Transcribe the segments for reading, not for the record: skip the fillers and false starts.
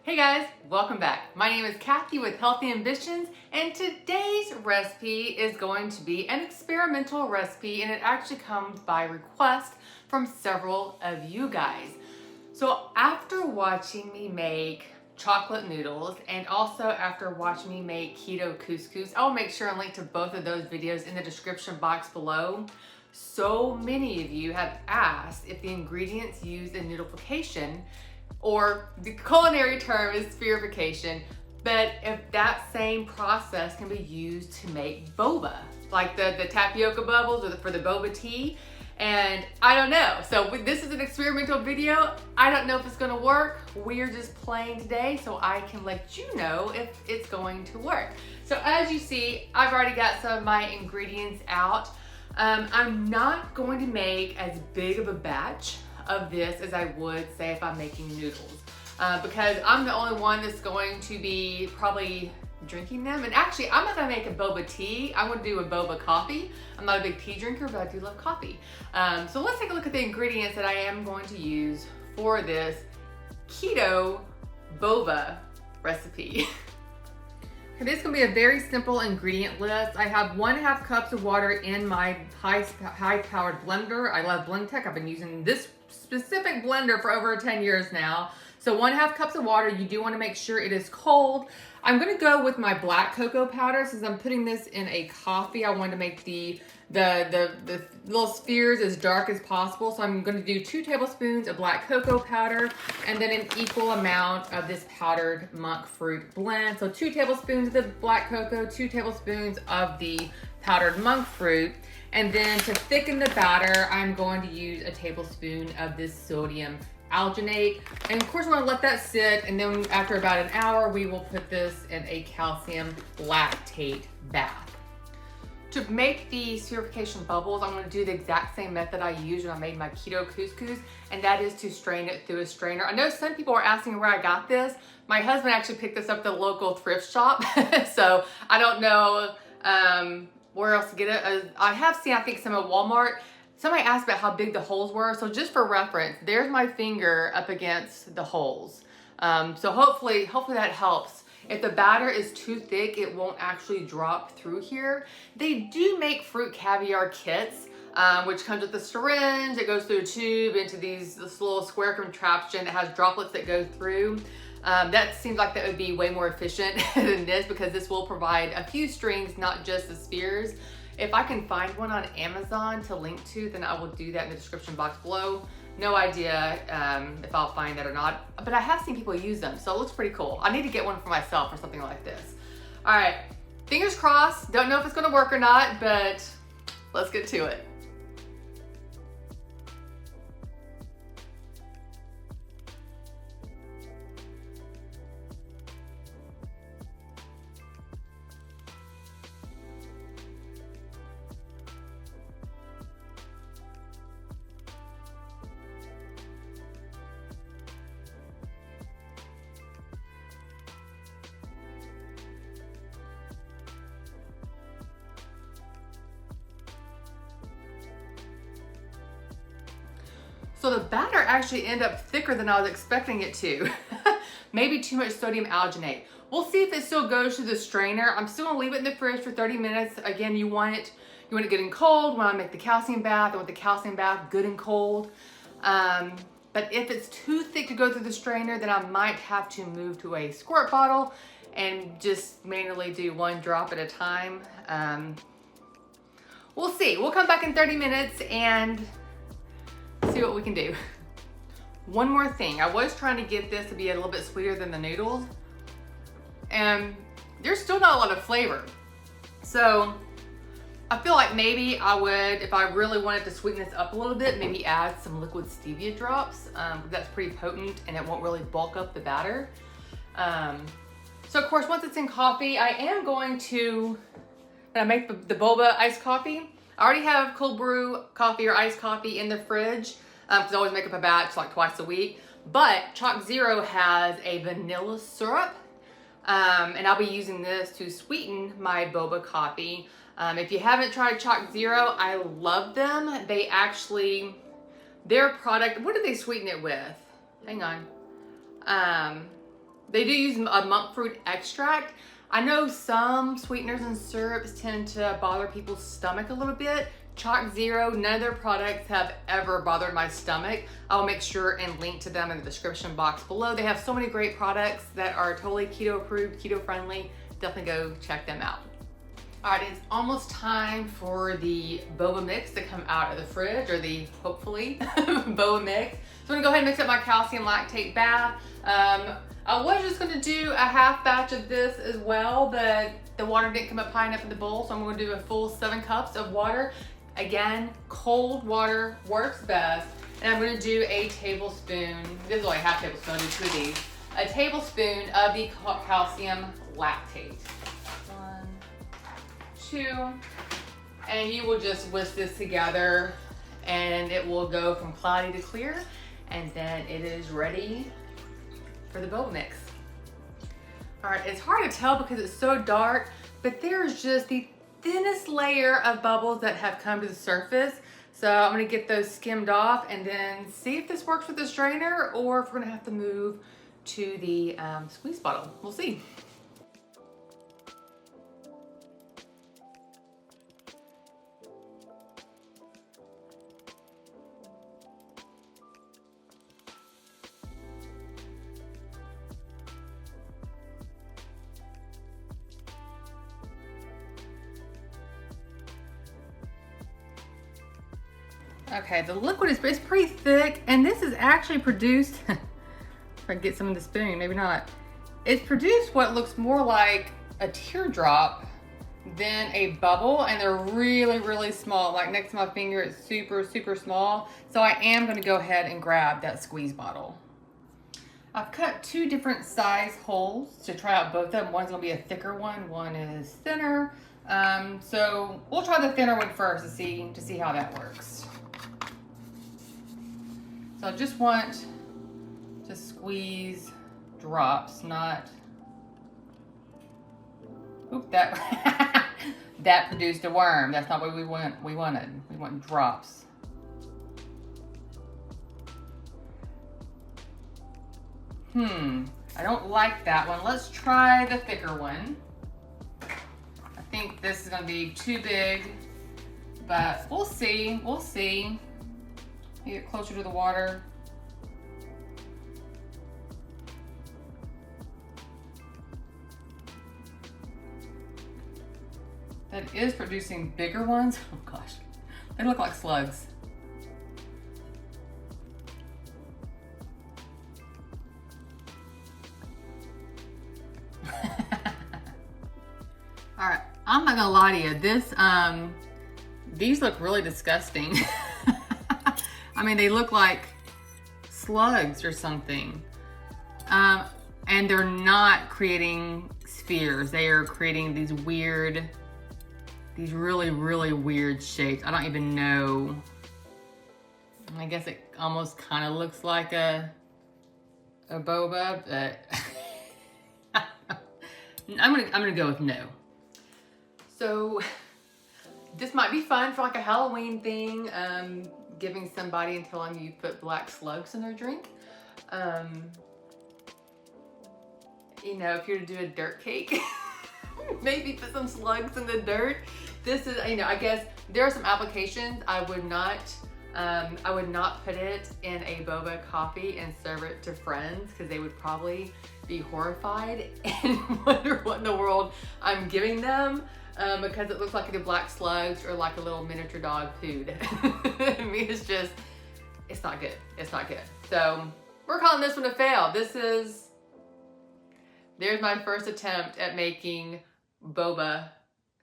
Hey guys, welcome back. My name is Kathy with Healthy Ambitions, and today's recipe is going to be an experimental recipe, and it actually comes by request from several of you guys. So after watching me make chocolate noodles and also after watching me make keto couscous, I'll make sure and link to both of those videos in the description box below. So many of you have asked if the ingredients used in noodleification, or the culinary term is spherification, but if that same process can be used to make boba, like the tapioca bubbles or for the boba tea. And I don't know. So this is an experimental video. I don't know if it's gonna work. We're just playing today so I can let you know if it's going to work. So as you see, I've already got some of my ingredients out. I'm not going to make as big of a batch of this as I would say if I'm making noodles, because I'm the only one that's going to be probably drinking them. And actually, I'm not gonna make a boba tea. I'm gonna do a boba coffee. I'm not a big tea drinker, but I do love coffee. So let's take a look at the ingredients that I am going to use for this keto boba recipe. This is gonna be a very simple ingredient list. I have 1.5 cups of water in my high-powered blender. I love Blendtec. I've been using this specific blender for over 10 years now. So 1.5 cups of water. You do want to make sure it is cold. I'm gonna go with my black cocoa powder since I'm putting this in a coffee. I wanted to make the little spheres as dark as possible. So I'm gonna do 2 tablespoons of black cocoa powder and then an equal amount of this powdered monk fruit blend. So 2 tablespoons of the black cocoa, 2 tablespoons of the powdered monk fruit. And then to thicken the batter, I'm going to use a tablespoon of this sodium alginate. And of course, we're gonna let that sit, and then after about an hour, we will put this in a calcium lactate bath. To make the spherification bubbles, I'm gonna do the exact same method I used when I made my keto couscous, and that is to strain it through a strainer. I know some people are asking where I got this. My husband actually picked this up at the local thrift shop, so I don't know where else to get it. I have seen, I think, some at Walmart. Somebody asked about how big the holes were, so just for reference, there's my finger up against the holes. So hopefully that helps. If the batter is too thick, it won't actually drop through here. They do make fruit caviar kits, which comes with a syringe. It goes through a tube into this little square contraption that has droplets that go through. That seems like that would be way more efficient than this, because this will provide a few strings, not just the spheres. If I can find one on Amazon to link to, then I will do that in the description box below. No idea if I'll find that or not, but I have seen people use them, so it looks pretty cool. I need to get one for myself or something like this. All right, fingers crossed. Don't know if it's gonna work or not, but let's get to it. So the batter actually ended up thicker than I was expecting it to. Maybe too much sodium alginate. We'll see if it still goes through the strainer. I'm still gonna leave it in the fridge for 30 minutes. Again, you want it good and cold. When I make the calcium bath, I want the calcium bath good and cold. But if it's too thick to go through the strainer, then I might have to move to a squirt bottle and just manually do 1 drop at a time. We'll see. We'll come back in 30 minutes and see what we can do. One more thing, I was trying to get this to be a little bit sweeter than the noodles, and there's still not a lot of flavor. So I feel like maybe I would, if I really wanted to sweeten this up a little bit, maybe add some liquid stevia drops. That's pretty potent and it won't really bulk up the batter. So of course, once it's in coffee, I am going to, when I make the boba iced coffee, I already have cold brew coffee or iced coffee in the fridge, because I always make up a batch like twice a week. But Chalk Zero has a vanilla syrup, and I'll be using this to sweeten my boba coffee. If you haven't tried Chalk Zero, I love them. They actually, their product, what do they sweeten it with? Hang on. They do use a monk fruit extract. I know some sweeteners and syrups tend to bother people's stomach a little bit. Chalk Zero, none of their products have ever bothered my stomach. I'll make sure and link to them in the description box below. They have so many great products that are totally keto approved, keto friendly. Definitely go check them out. All right, it's almost time for the boba mix to come out of the fridge, or the, hopefully, boba mix. So I'm gonna go ahead and mix up my calcium lactate bath. I was just gonna do a half batch of this as well, but the water didn't come up high enough in the bowl, so I'm gonna do a full 7 cups of water. Again, cold water works best. And I'm gonna do a tablespoon, this is only half tablespoon, I'll do 2 of these, a tablespoon of the calcium lactate. 1, 2, and you will just whisk this together and it will go from cloudy to clear, and then it is ready for the boba mix. All right, it's hard to tell because it's so dark, but there's just the thinnest layer of bubbles that have come to the surface. So I'm gonna get those skimmed off and then see if this works with the strainer, or if we're gonna have to move to the squeeze bottle. We'll see. Okay, the liquid is pretty thick, and this is actually produced, if I can get some in the spoon, maybe not. It's produced what looks more like a teardrop than a bubble, and they're really, really small. Like next to my finger, it's super, super small. So I am gonna go ahead and grab that squeeze bottle. I've cut 2 different size holes to try out both of them. One's gonna be a thicker one is thinner. So we'll try the thinner one first to see how that works. So I just want to squeeze drops, not, oop, that, that produced a worm. That's not what we wanted. We want drops. I don't like that one. Let's try the thicker one. I think this is gonna be too big, but we'll see, Get closer to the water. That is producing bigger ones. Oh gosh, they look like slugs. All right, I'm not gonna lie to you. These look really disgusting. I mean, they look like slugs or something. And they're not creating spheres. They are creating these really, really weird shapes. I don't even know. I guess it almost kind of looks like a boba, but I'm gonna go with no. So this might be fun for like a Halloween thing. Giving somebody and telling you put black slugs in their drink. You know, if you're to do a dirt cake, maybe put some slugs in the dirt. This is, you know, I guess there are some applications I would not put it in a boba coffee and serve it to friends, because they would probably be horrified and wonder what in the world I'm giving them. Because it looks like the black slugs or like a little miniature dog food. I mean, it's not good. It's not good. So we're calling this one a fail. There's my first attempt at making boba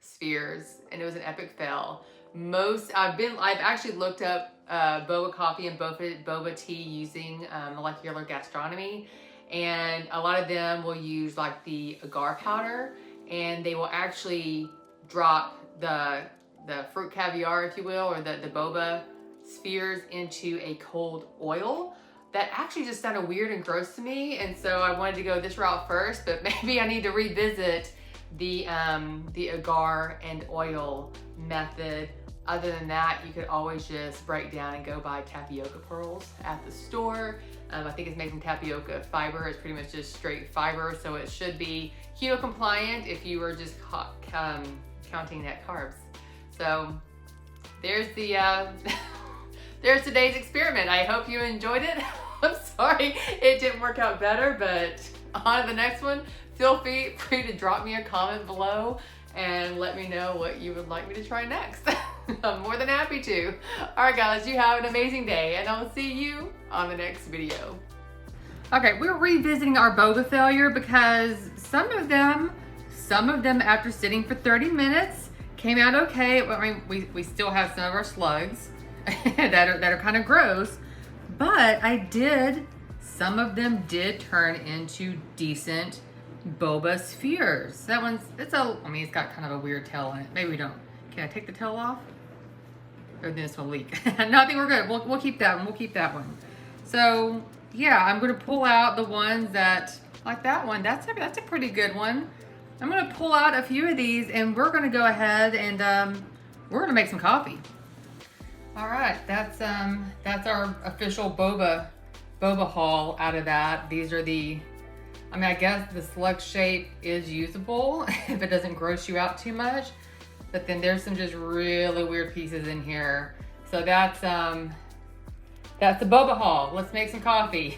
spheres, and it was an epic fail. I've actually looked up boba coffee and boba tea using Molecular Gastronomy, and a lot of them will use like the agar powder, and they will actually drop the fruit caviar, if you will, or the boba spheres into a cold oil. That actually just sounded weird and gross to me, and so I wanted to go this route first, but maybe I need to revisit the agar and oil method. Other than that, you could always just break down and go buy tapioca pearls at the store. I think it's made from tapioca fiber. It's pretty much just straight fiber, so it should be keto compliant if you were just counting net carbs. So there's the there's today's experiment. I hope you enjoyed it. I'm sorry it didn't work out better, but on to the next one. Feel free to drop me a comment below and let me know what you would like me to try next. I'm more than happy to. All right, guys, you have an amazing day, and I'll see you on the next video. Okay, we're revisiting our boba failure because some of them after sitting for 30 minutes came out okay. I mean, we still have some of our slugs that are kind of gross, but some of them did turn into decent boba spheres. That one's, it's got kind of a weird tail on it. Maybe we don't. Can I take the tail off? Or this will leak. No, I think we're good. We'll keep that one. We'll keep that one. So yeah, I'm gonna pull out the ones that, like that one. That's a pretty good one. I'm gonna pull out a few of these, and we're gonna go ahead and we're gonna make some coffee. All right, that's our official boba haul out of that. These are the, I mean, I guess the slug shape is usable if it doesn't gross you out too much. But then there's some just really weird pieces in here. So that's the boba haul. Let's make some coffee.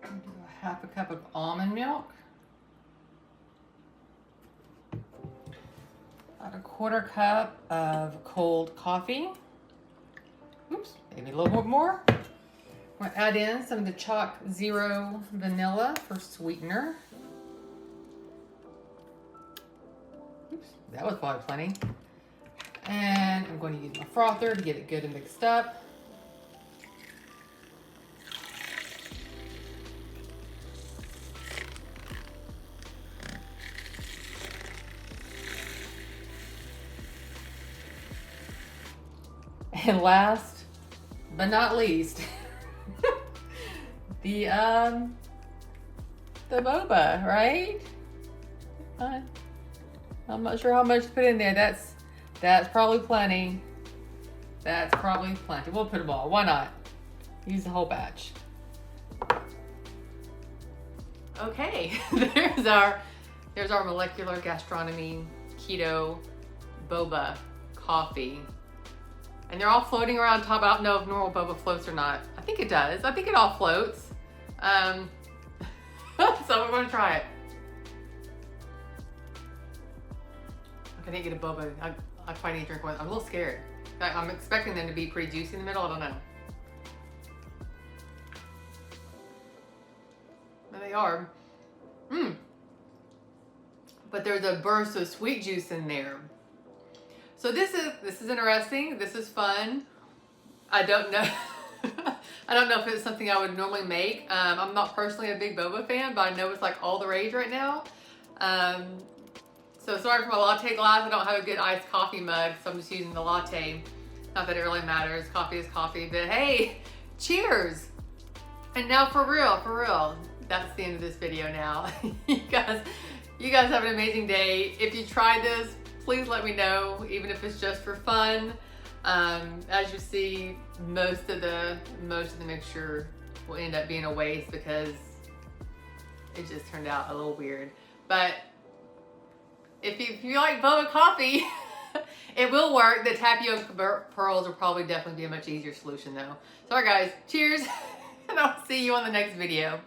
Do a half a cup of almond milk. About a quarter cup of cold coffee. Oops, maybe a little bit more. I'm gonna add in some of the Chalk Zero vanilla for sweetener. Oops, that was probably plenty. And I'm going to use my frother to get it good and mixed up. And last but not least, the boba, right? I'm not sure how much to put in there. That's probably plenty. That's probably plenty. We'll put them all. Why not? Use the whole batch. Okay, there's our Molecular Gastronomy Keto Boba Coffee. And they're all floating around top. I don't know if normal boba floats or not. I think it does. I think it all floats. So we're going to try it. I didn't get a boba. I probably need to drink one. I'm a little scared. I'm expecting them to be pretty juicy in the middle. I don't know. There they are. But there's a burst of sweet juice in there. So this is interesting. This is fun. I don't know. I don't know if it's something I would normally make. I'm not personally a big boba fan, but I know it's like all the rage right now. So sorry for my latte glass. I don't have a good iced coffee mug, so I'm just using the latte. Not that it really matters. Coffee is coffee, but hey, cheers. And now for real, that's the end of this video now. You guys have an amazing day. If you try this, please let me know, even if it's just for fun. As you see, most of the mixture will end up being a waste because it just turned out a little weird. But if you like boba coffee, it will work. The tapioca pearls will probably definitely be a much easier solution though. So alright guys, cheers, and I'll see you on the next video.